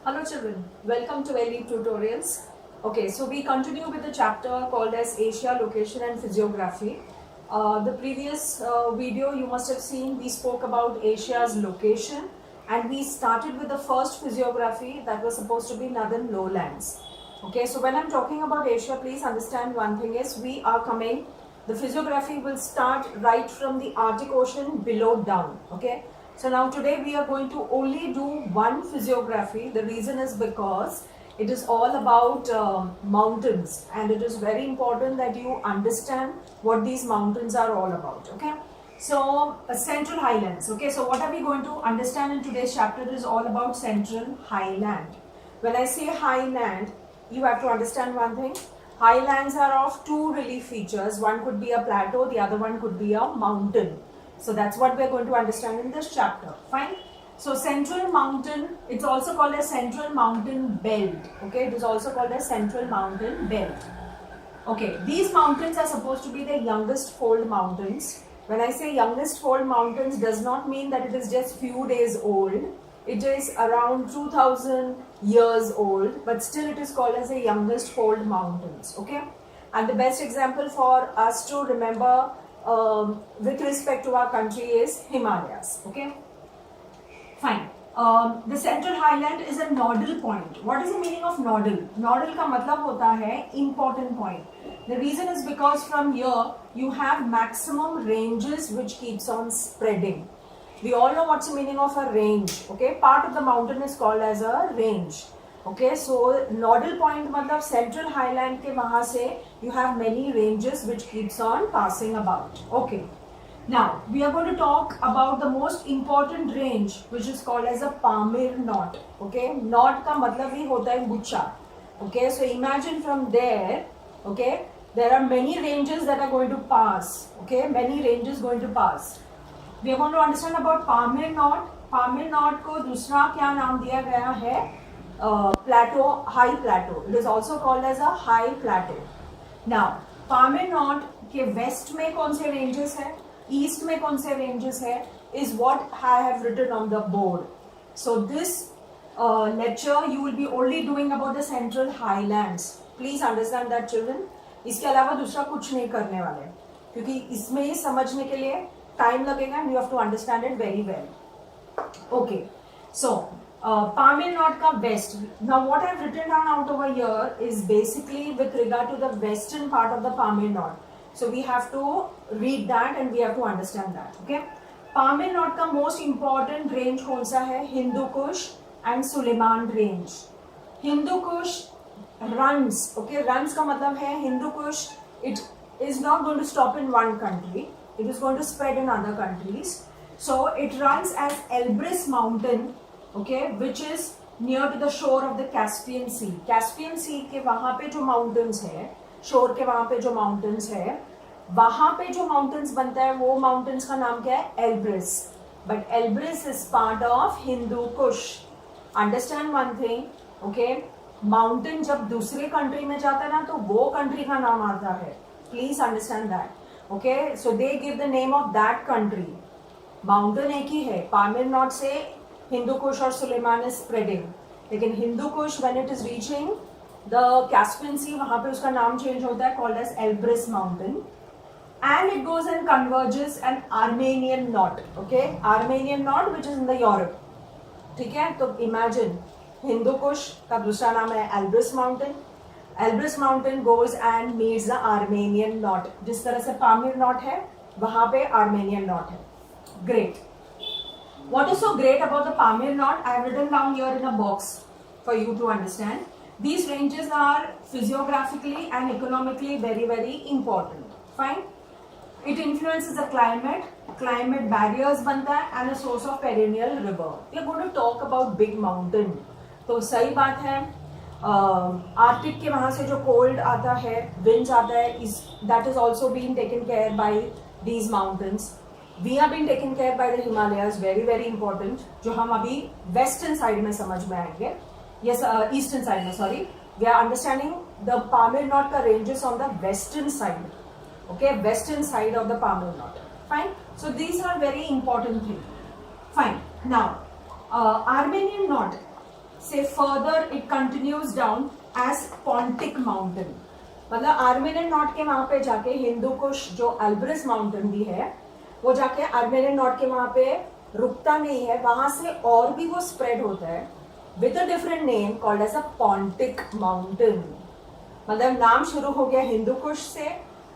Hello children, welcome to Elite Tutorials. Okay, so we continue with the chapter called as Asia, Location and Physiography. The previous video you must have seen, we spoke about Asia's location and we started with the first physiography that was supposed to be Northern Lowlands. Okay, so when I'm talking about Asia, please understand one thing is the physiography will start right from the Arctic Ocean below down. Okay. So now today we are going to only do one physiography. The reason is because it is all about mountains and it is very important that you understand what these mountains are all about. Okay. So Central Highlands. Okay. So what are we going to understand in today's chapter is all about Central Highland. When I say highland, you have to understand one thing. Highlands are of two relief features. One could be a plateau, the other one could be a mountain. So that's what we're going to understand in this chapter. Fine. So Central Mountain, it's also called as Central Mountain Belt. Okay, it is also called as Central Mountain Belt. Okay, these mountains are supposed to be the youngest fold mountains. When I say youngest fold mountains, does not mean that it is just few days old. It is around 2000 years old, but still it is called as the youngest fold mountains. Okay, and the best example for us to remember with respect to our country is Himalayas. Okay, fine. The Central Highland is a nodal point. What is the meaning of nodal? Nodal का मतलब होता है important point. The reason is because from here you have maximum ranges which keeps on spreading. We all know what's the meaning of a range. Okay, part of the mountain is called as a range. Okay, so nodal point मतलब Central Highland के वहाँ से you have many ranges which keeps on passing about. Okay, now we are going to talk about the most important range which is called as a Pamir knot. Okay, knot का मतलब ही होता है गुच्छा. Okay, so imagine from there. Okay, there are many ranges that are going to pass. Okay, many ranges going to pass. We are going to understand about Pamir knot. Pamir knot को दूसरा क्या नाम दिया गया है? Plateau, high plateau. It is also called as a high plateau. Now, Pamir knot के west में कौन से ranges है? East में कौन से ranges है? Is what I have written on the board. So this lecture you will be only doing about the Central Highlands. Please understand that children. इसके अलावा दूसरा कुछ नहीं करने वाले, क्योंकि इसमें ही समझने के लिए time लगेगा and you have to understand it very well. Okay, so Pamir knot ka west. Now what I have written down out over here is basically with regard to the western part of the Pamir knot. So we have to read that and we have to understand that. Okay, Pamir knot ka most important range कौन सा है? Hindu Kush and Suleiman range. Hindu Kush runs. Okay, runs का मतलब है Hindu Kush. It is not going to stop in one country. It is going to spread in other countries. So it runs as Elbrus mountain, okay, which is near to the shore of the Caspian Sea. Caspian Sea के वहाँ पे जो mountains है, shore के वहाँ पे जो mountains है, वहाँ पे जो mountains बनता है वो mountains का नाम क्या है? Elbrus. But Elbrus is part of Hindu Kush. Understand one thing, okay? Mountain जब दूसरे country में जाता है ना तो वो country का नाम आता है. Please understand that. Okay, so they give the name of that country. Mountain एक ही है. Pamir knot से Hindu Kush और Suleiman is spreading. लेकिन Hindu Kush when it is reaching the Caspian Sea वहाँ पे उसका नाम change होता है called as Elbrus mountain. And it goes and converges an Armenian knot. Okay, Armenian knot which is in the Europe. ठीक है, तो imagine Hindu Kush का दूसरा नाम है Elbrus mountain. Elbrus mountain goes and meets the Armenian knot. जिस तरह से Pamir knot है वहाँ पे Armenian knot है. Great. What is so great about the Pamir knot? I have written down here in a box for you to understand. These ranges are physiographically and economically very, very important. Fine. It influences the climate. Climate barriers बनता है and a source of perennial river. We are going to talk about big mountain. तो सही बात है. Arctic के वहाँ से जो कोल्ड आता है, विंड्स आता है, that is also being taken care by these mountains. We are being taken care by the Himalayas, very very important, जो हम अभी western side में समझ में आएंगे. Yes, eastern side में, sorry. We are understanding the Pamir knot का ranges on the western side. Okay, western side of the Pamir knot. Fine. So these are very important things. Fine. Now, Armenian knot. से further it continues down as Pontic mountain. मतलब Armenian knot के वहां पे जाके हिंदू कुश जो एल्ब्रिस mountain भी है वो जाके आर्मेनियन नॉट के वहां पे रुकता नहीं है, वहां से और भी वो स्प्रेड होता है with a different name called as a Pontic mountain. मतलब नाम शुरू हो गया हिंदू कुश से,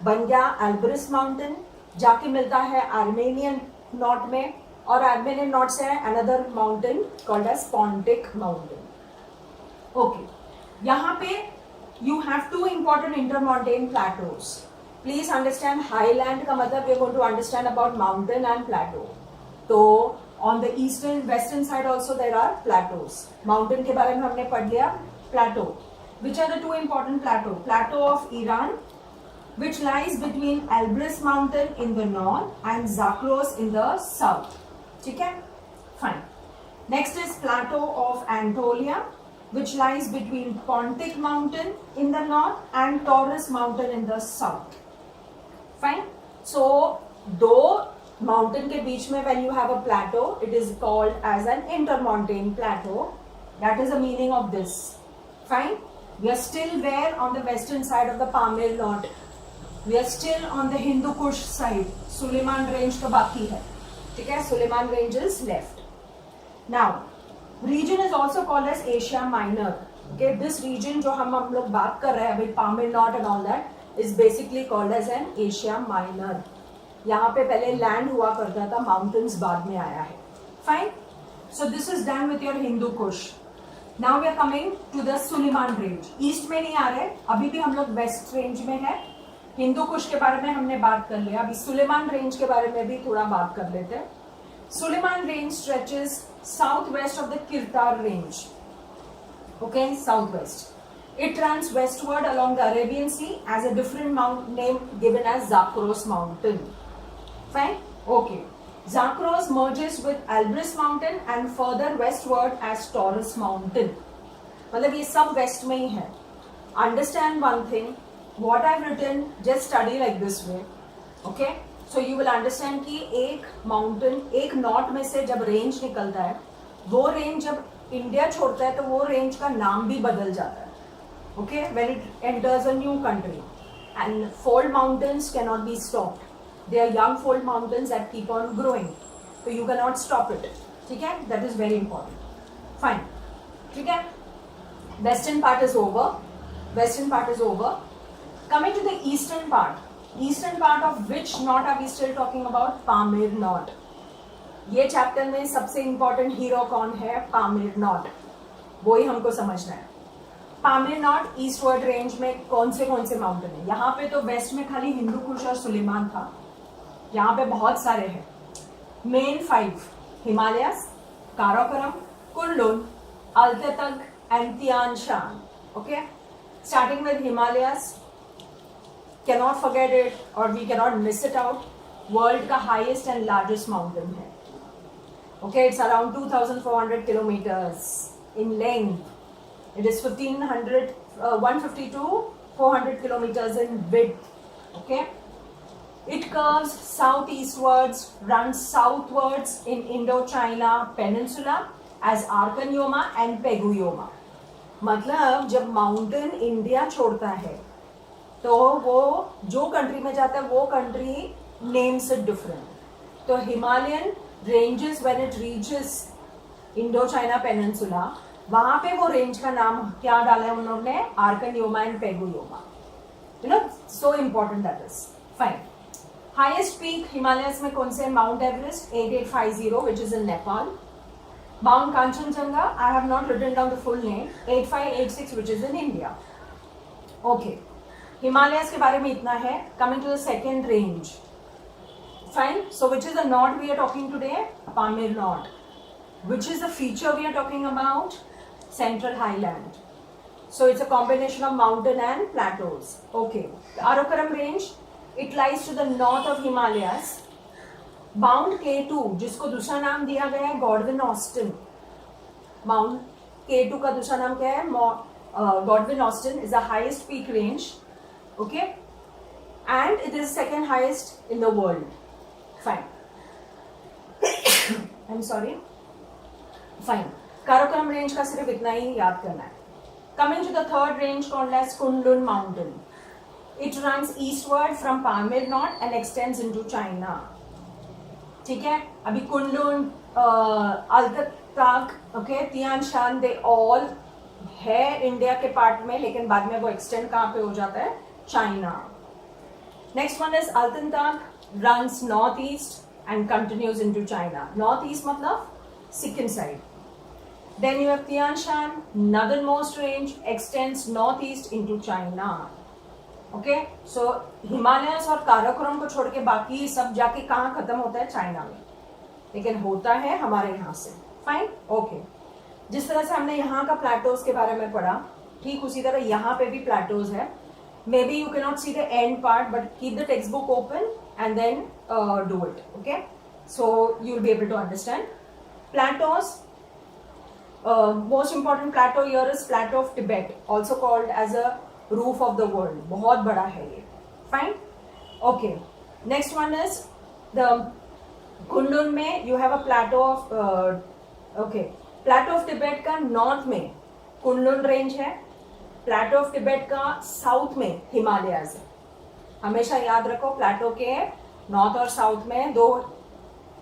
बन गया एल्ब्रिस माउंटेन, जाके मिलता है आर्मेनियन नॉट में, और आर्मेनियन नॉट से another mountain called as Pontic mountain. Okay, यहाँ पे you have two important intermontane plateaus. Please understand highland का मतलब we are going to understand about mountain and plateau. तो on the eastern western side also there are plateaus. Mountain के बारे में हमने पढ़ लिया. Plateau. Which are the two important plateau? Plateau of Iran, which lies between Elbrus mountain in the north and Zakros in the south. ठीक है? Fine. Next is plateau of Anatolia, which lies between Pontic mountain in the north and Taurus mountain in the south. Fine. So दो mountain के बीच में when you have a plateau, it is called as an intermontane plateau. That is the meaning of this. Fine. We are still where on the western side of the Pamir knot. We are still on the Hindu Kush side. Suleiman range तो बाकी है. ठीक है? Suleiman range is left. Now region is also called as Asia Minor. Okay, this region जो हम लोग बात कर रहे हैं अभी Pamir knot and all that is basically called as an Asia Minor. यहाँ पे पहले लैंड हुआ करता था, माउंटेन्स बाद में आया है. Fine. So this is done with your Hindu Kush. Now we are coming to the Sulaiman range. East में नहीं आ रहे, अभी भी हम लोग वेस्ट रेंज में है. हिंदू कुश के बारे में हमने बात कर लिया, अभी सुलेमान रेंज के बारे में भी थोड़ा बात कर लेते हैं. Suleiman range stretches southwest of the Kirtar range. Okay, southwest. It runs westward along the Arabian Sea as a different name given as Zakros mountain. Fine? Okay. Zakros merges with Elbrus mountain and further westward as Taurus mountain. मतलब ये सब waste में ही है. Understand one thing. What I've written, just study like this way. Okay? So you will understand कि एक mountain, एक not में से जब रेंज निकलता है, वो रेंज जब इंडिया छोड़ता है तो वो रेंज का नाम भी बदल जाता है. Okay, when it enters a new country. And fold mountains can not be stopped. They are young fold mountains that keep on growing, तो you can not stop it. ठीक है, that is very important. Fine. ठीक है, western part is over. Western part is over. Coming to the eastern part. Eastern part of which knot are we still talking about? Pamir knot. ये chapter में सबसे important hero कौन है? Pamir not. वो ही हमको समझना है. पामिर नॉट ईस्टवर्ड रेंज में कौन से माउंटेन है? यहाँ पे तो वेस्ट में खाली हिंदू कुश और सुलेमान था, यहाँ पे बहुत सारे हैं. Main 5 Himalayas, Karakoram, Kunlun, Altyn Tagh and Tian Shan. Okay, starting with Himalayas. Cannot forget it or we cannot miss it out. World का highest and largest mountain है. Okay, it's around 2,400 kilometers in length. It is 150 to 400 kilometers in width. Okay, it curves southeastwards, runs southwards in Indochina Peninsula as Arcanyoma and Peguyoma. मतलब जब mountain India छोड़ता है तो वो जो country में जाता है वो कंट्री नेम्स इट डिफरेंट. तो Himalayan ranges when it reaches Indo China peninsula, वहां पे वो रेंज का नाम क्या डाला है उन्होंने? Arakan Yoma and Pegu Yoma. You know, so important that is. Fine. Highest peak Himalayas में कौन से? Mount Everest 8850 which is in Nepal. Mount Kanchenjunga, I have not written down the full name, 8586 which is in India. Okay, Himalayas के बारे में इतना है. Coming to the second range. Fine. So which is the knot we are talking today? Pamir knot. Which is the feature we are talking about? Central highland. So it's a combination of mountain and plateaus. Okay, Karakoram range, it lies to the north of Himalayas. Mount K2 जिसको दूसरा नाम दिया गया है Godwin Austen. Mount K2 का दूसरा नाम क्या है? Godwin Austen is the highest peak range. Okay, and it is second highest in the world. Fine. I'm sorry. Fine. Karakoram range का सिर्फ इतना ही याद करना है. Coming to the third range called as Kunlun Mountain. It runs eastward from Pamir Knot and extends into China. ठीक है, अभी Kunlun, अल्तताक, okay, Tian Shan, they all है इंडिया के पार्ट में, लेकिन बाद में वो एक्सटेंड कहाँ पे हो जाता है? China. Next one is Altyn Tagh, runs northeast and continues into China. Northeast मतलब Sikkim side. Then you have Tian Shan, northernmost range, extends northeast into China. Okay, so Himalayas और काराकोरम को छोड़ के बाकी सब जाके कहाँ खत्म होता है? चाइना में, लेकिन होता है हमारे यहाँ से. Fine, okay. जिस तरह से हमने यहाँ का प्लेटोज के बारे में पढ़ा, ठीक उसी तरह यहाँ पे भी प्लेटोज है. May be you can not see the end part, but keep the text book open and then do it. Okay, so you'll be able to understand plateaus. Most important plateau here is plateau of Tibet, also called as a roof of the world. बहुत बड़ा है ये. Fine. Okay, next one is the Kunlun में you have a plateau of okay, plateau of Tibet का north में Kunlun range है. plateau of Tibet का south में हिमालयाज है. हमेशा याद रखो, प्लेटो के नॉर्थ और साउथ में दो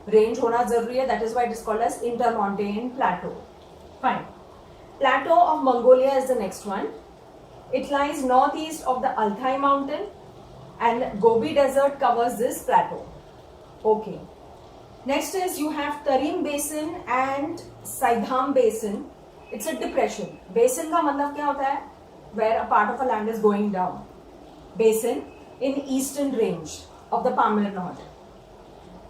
रेंज होना जरूरी है. That is why it is called as intermontane plateau. Fine. Plateau of Mongolia is the next one. It lies north east of the Altai mountain and Gobi desert covers this plateau. Okay, next is you have Tarim basin and Tsaidam basin. It's a depression. Basin का मतलब क्या होता है? Where a part of a land is going down. Basin in eastern range of the Pamir Knot.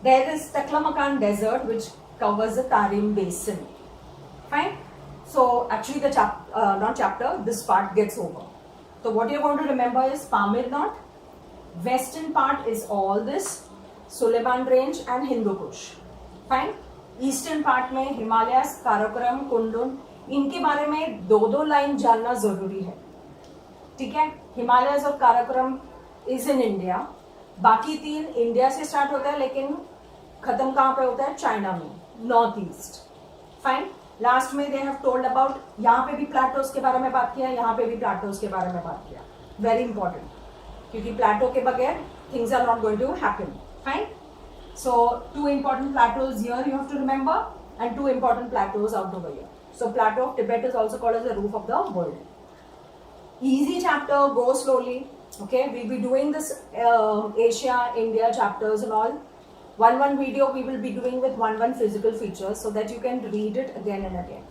There is Taklamakan Desert which covers the Tarim Basin. Fine. So actually the not chapter, this part gets over. So what you're going to remember is Pamir Knot. Western part is all this Suleiman Range and Hindu Kush. Fine. Eastern part में Himalayas, Karakoram, Kunlun, इनके बारे में दो line जानना जरूरी है. ठीक है, हिमालयस और काराकोरम इज इन इंडिया. बाकी तीन इंडिया से स्टार्ट होता है, लेकिन खत्म कहाँ पे होता है? चाइना में, नॉर्थ ईस्ट. फाइन. लास्ट में दे हैव टोल्ड अबाउट, यहाँ पे भी प्लेटोज के बारे में बात किया, यहाँ पे भी प्लेटोज के बारे में बात किया. वेरी इंपॉर्टेंट, क्योंकि प्लेटो के बगैर things are not going to happen. Fine. So 2 important plateaus here you have to remember, and 2 important plateaus out over here. So plateau of Tibet is also called as the roof of the world. Easy chapter, go slowly. Okay, we'll be doing this Asia, India chapters and all. One video we will be doing with one physical features, so that you can read it again and again.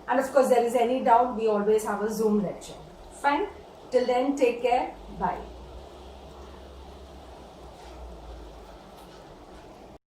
And of course, there is any doubt, we always have a Zoom lecture. Fine. Till then, take care. Bye.